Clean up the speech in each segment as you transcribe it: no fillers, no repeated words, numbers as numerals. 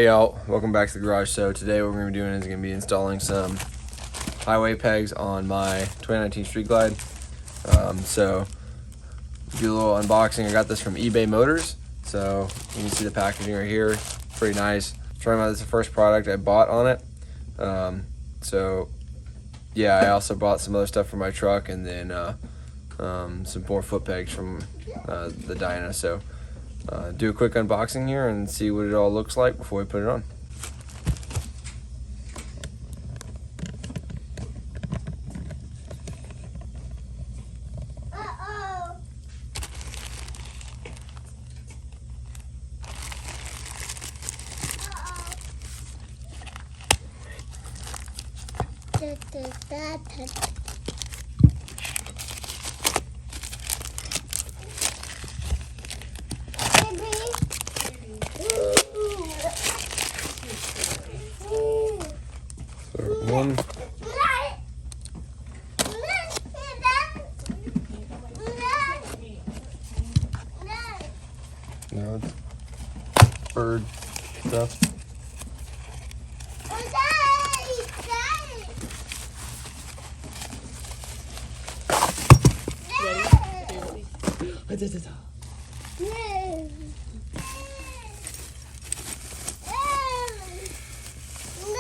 y'all, welcome back to the garage. So today what we're going to be doing is going to be installing some highway pegs on my 2019 Street Glide. So do a little unboxing. I got this from eBay Motors, so you can see the packaging right here. Pretty nice. This is the first product I bought on it. So yeah, I also bought some other stuff for my truck, and then some more foot pegs from the Dyna. So do a quick unboxing here and see what it all looks like before we put it on. One. No, it's bird stuff.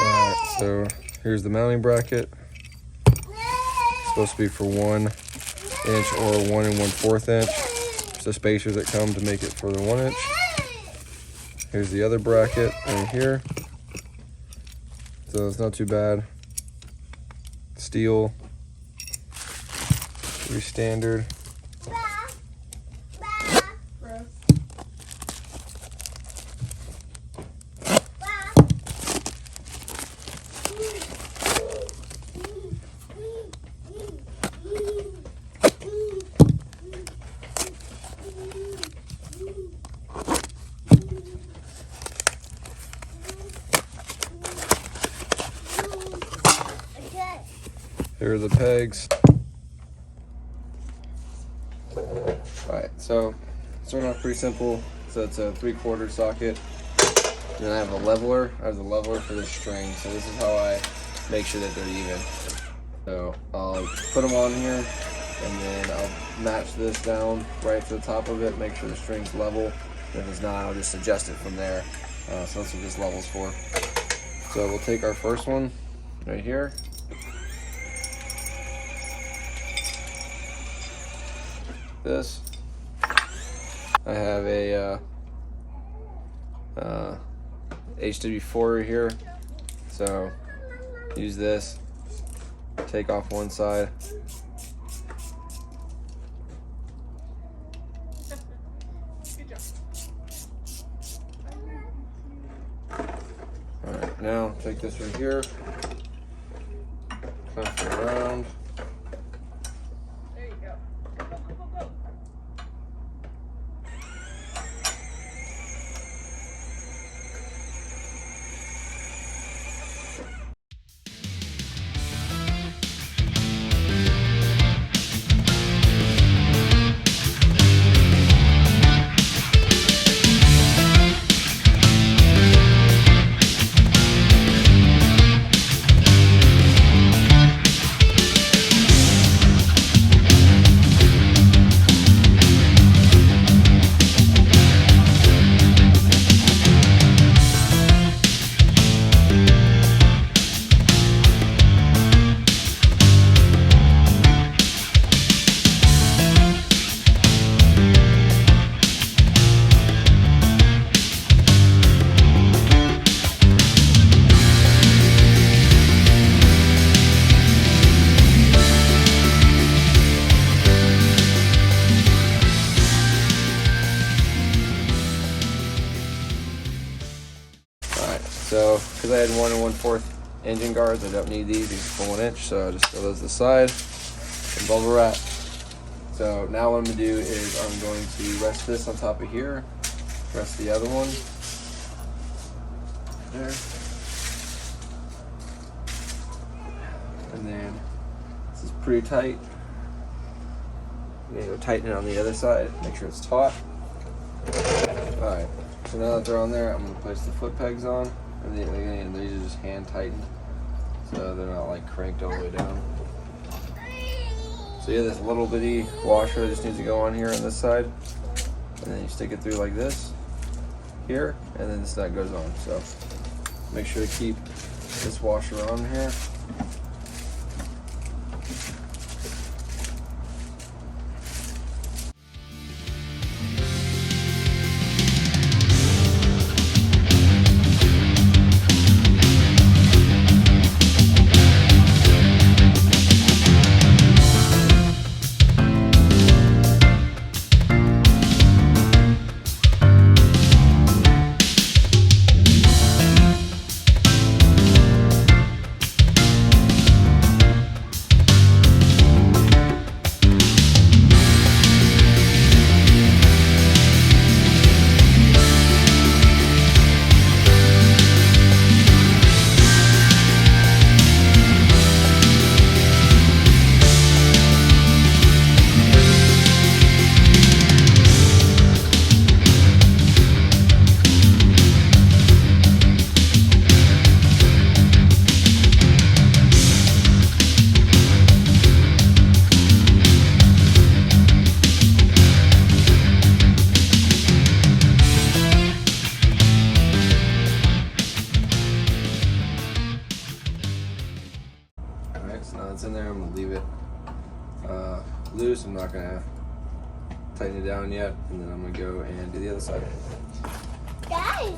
Alright, so here's the mounting bracket. It's supposed to be for 1 inch or 1 1/4 inch. There's the spacers that come to make it for the 1 inch. Here's the other bracket right here. So it's not too bad. Steel, pretty standard. Here are the pegs. Alright, so starting off pretty simple. So it's a 3/4 socket. Then I have a leveler. I have the leveler for this string. So this is how I make sure that they're even. So I'll put them on here, and then I'll match this down right to the top of it, make sure the string's level. And if it's not, I'll just adjust it from there. So that's what this level's for. So we'll take our first one right here. This, I have a HW4 right here, so use this, take off one side, alright, now take this right here, clamp it around. So, because I had 1 1/4 engine guards, I don't need these for 1 inch, so I just throw those aside and bubble wrap. So now what I'm going to do is I'm going to rest this on top of here, rest the other one there, and then this is pretty tight. I'm going to go tighten it on the other side, make sure it's taut. Alright, So now that they're on there, I'm going to place the foot pegs on. And again, these are just hand tightened, so they're not like cranked all the way down. So yeah, this little bitty washer just needs to go on here on this side, and then you stick it through like this here, and then this nut goes on. So make sure to keep this washer on here. So now it's in there. I'm gonna leave it loose. I'm not gonna tighten it down yet, and then I'm gonna go and do the other side. Guys.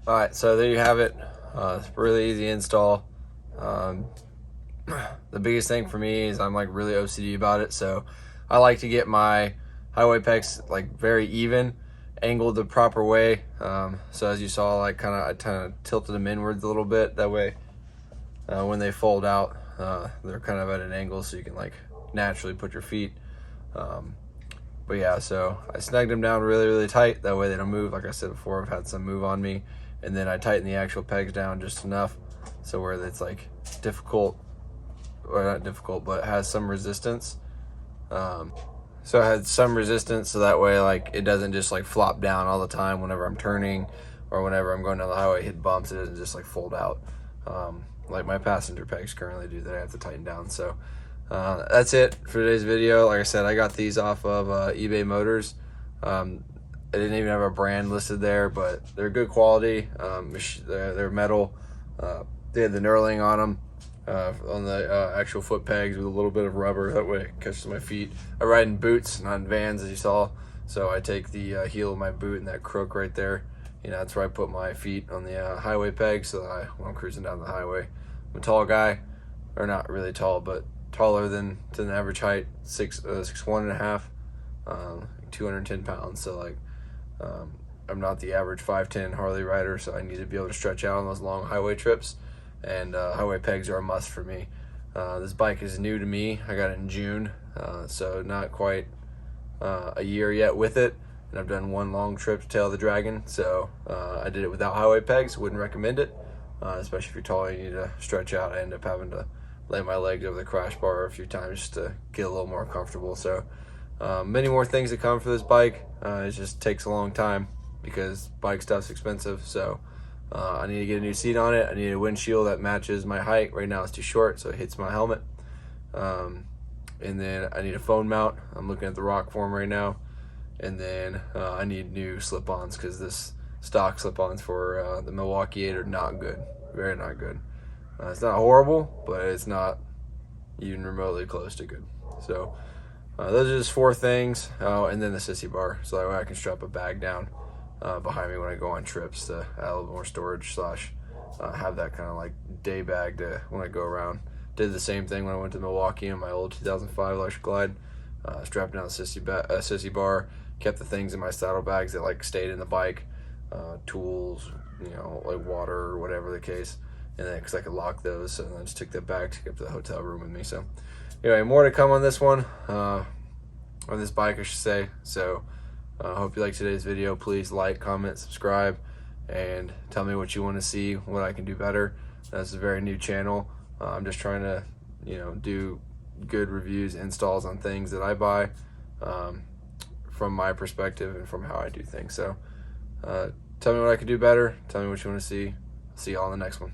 All right, so there you have it. It's really easy install. The biggest thing for me is I'm like really OCD about it, so I like to get my highway pegs like very even, angled the proper way. So as you saw, like I kind of tilted them inwards a little bit. That way, when they fold out, they're kind of at an angle, so you can like naturally put your feet. But yeah, so I snagged them down really, really tight. That way they don't move. Like I said before, I've had some move on me. And then I tighten the actual pegs down just enough so where it's like difficult, or not difficult, but has some resistance. So I had some resistance, so that way like it doesn't just like flop down all the time whenever I'm turning or whenever I'm going down the highway, hit bumps, it doesn't just like fold out like my passenger pegs currently do that I have to tighten down. So that's it for today's video. Like I said, I got these off of eBay Motors. I didn't even have a brand listed there, but they're good quality. They're metal. They had the knurling on them, on the actual foot pegs with a little bit of rubber. That way it catches my feet. I ride in boots, not in Vans, as you saw. So I take the heel of my boot and that crook right there. That's where I put my feet on the highway peg, so that when I'm cruising down the highway. I'm a tall guy, or not really tall, but taller than the average height, 6'1" and a half, 210 pounds. So like, I'm not the average 5'10" Harley rider, so I need to be able to stretch out on those long highway trips, and highway pegs are a must for me. This bike is new to me. I got it in June, so not quite a year yet with it, and I've done one long trip to Tail of the Dragon, so I did it without highway pegs. Wouldn't recommend it, especially if you're tall and you need to stretch out. I end up having to lay my legs over the crash bar a few times just to get a little more comfortable. So many more things to come for this bike. It just takes a long time because bike stuff's expensive. So I need to get a new seat on it. I need a windshield that matches my height. Right now it's too short, so it hits my helmet. And then I need a phone mount. I'm looking at the Rock form right now. And then I need new slip-ons because this stock slip-ons for the Milwaukee 8 are not good. Very not good. It's not horrible, but it's not even remotely close to good. So those are just 4 things. Oh, and then the sissy bar, so that way I can strap a bag down behind me when I go on trips to add a little more storage / have that kind of like day bag to when I go around. Did the same thing when I went to Milwaukee in my old 2005 Electric Glide. Strapped down the sissy bar, kept the things in my saddle bags that like stayed in the bike, tools, like water or whatever the case. And then because I could lock those, and I just took that bag to get to the hotel room with me. So anyway, more to come on this one, on this bike I should say. So I hope you liked today's video. Please like, comment, subscribe, and tell me what you want to see, what I can do better. This is a very new channel. I'm just trying to do good reviews, installs on things that I buy, from my perspective and from how I do things. So tell me what I can do better. Tell me what you want to see. See y'all on the next one.